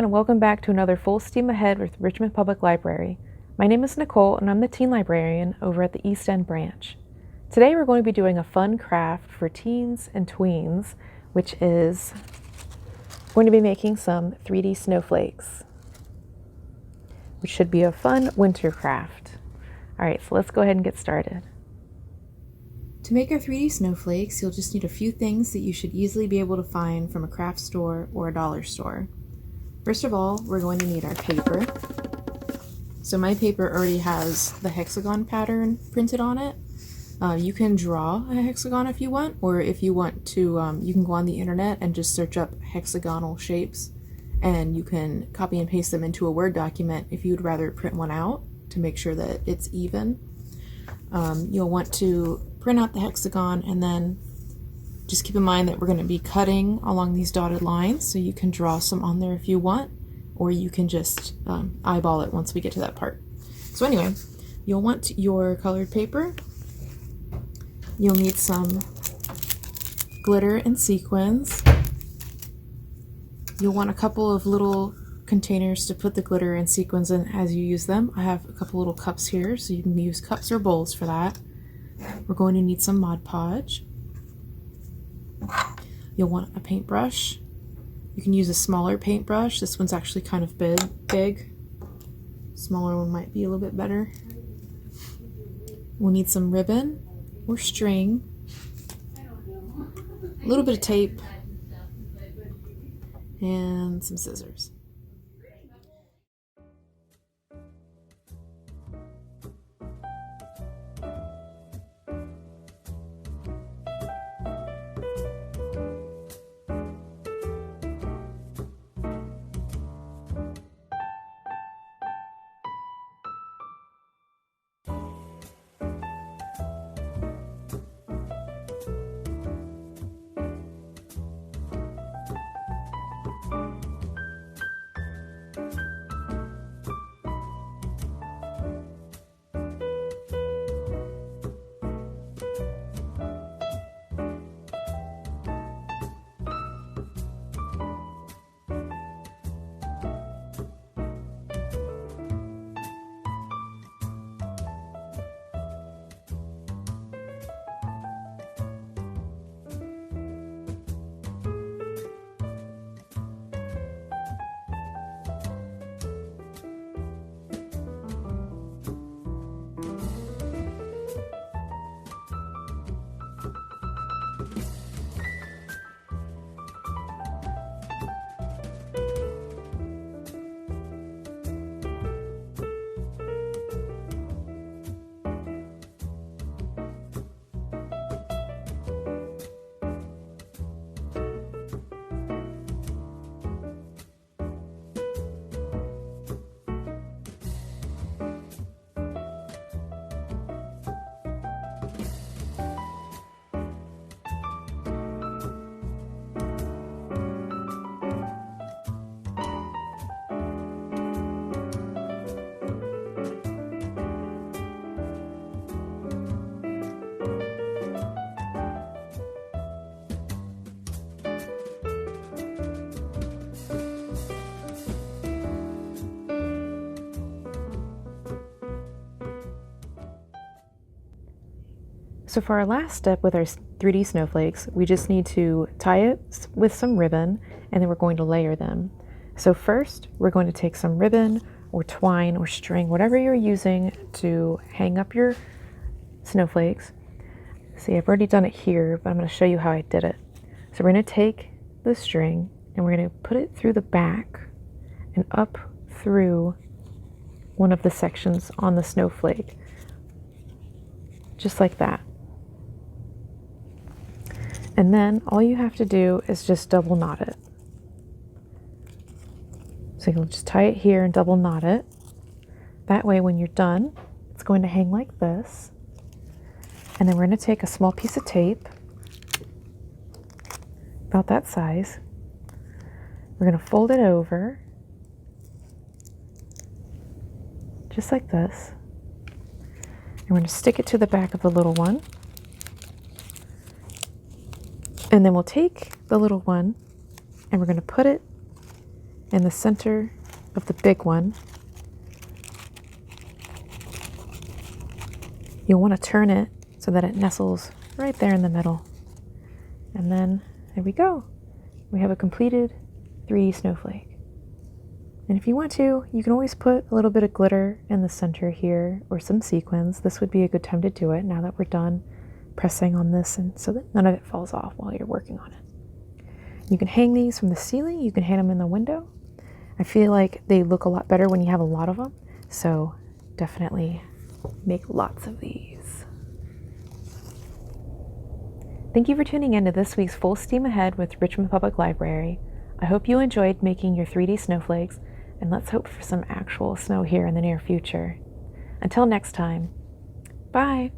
everyone, and welcome back to another Full Steam Ahead with Richmond Public Library. My name is Nicole, and I'm the teen librarian over at the East End branch. Today we're going to be doing a fun craft for teens and tweens, which is going to be making some 3D snowflakes, which should be a fun winter craft. Alright, so let's go ahead and get started. To make our 3D snowflakes, you'll just need a few things that you should easily be able to find from a craft store or a dollar store. First of all, we're going to need our paper. So my paper already has the hexagon pattern printed on it. You can draw a hexagon if you want, or if you want to, you can go on the internet and just search up hexagonal shapes, and you can copy and paste them into a Word document if you'd rather print one out to make sure that it's even. You'll want to print out the hexagon, and then just keep in mind that we're going to be cutting along these dotted lines, so you can draw some on there if you want, or you can just eyeball it once we get to that part. So anyway, you'll want your colored paper. You'll need some glitter and sequins. You'll want a couple of little containers to put the glitter and sequins in as you use them. I have a couple little cups here, so you can use cups or bowls for that. We're going to need some Mod Podge. You'll want a paintbrush. You can use a smaller paintbrush. This one's actually kind of big. Smaller one might be a little bit better. We'll need some ribbon or string, a little bit of tape, and some scissors. So for our last step with our 3D snowflakes, we just need to tie it with some ribbon, and then we're going to layer them. So first, we're going to take some ribbon or twine or string, whatever you're using to hang up your snowflakes. See, I've already done it here, but I'm going to show you how I did it. So we're going to take the string and we're going to put it through the back and up through one of the sections on the snowflake, just like that. And then all you have to do is just double knot it. So you'll just tie it here and double knot it. That way when you're done, it's going to hang like this. And then we're going to take a small piece of tape, about that size. We're going to fold it over, just like this. And we're going to stick it to the back of the little one. And then we'll take the little one and we're going to put it in the center of the big one. You'll want to turn it so that it nestles right there in the middle. And then there we go. We have a completed 3D snowflake. And if you want to, you can always put a little bit of glitter in the center here or some sequins. This would be a good time to do it now that we're done pressing on this, and so that none of it falls off while you're working on it. You can hang these from the ceiling. You can hang them in the window. I feel like they look a lot better when you have a lot of them. So definitely make lots of these. Thank you for tuning in to this week's Full Steam Ahead with Richmond Public Library. I hope you enjoyed making your 3D snowflakes, and let's hope for some actual snow here in the near future. Until next time, bye!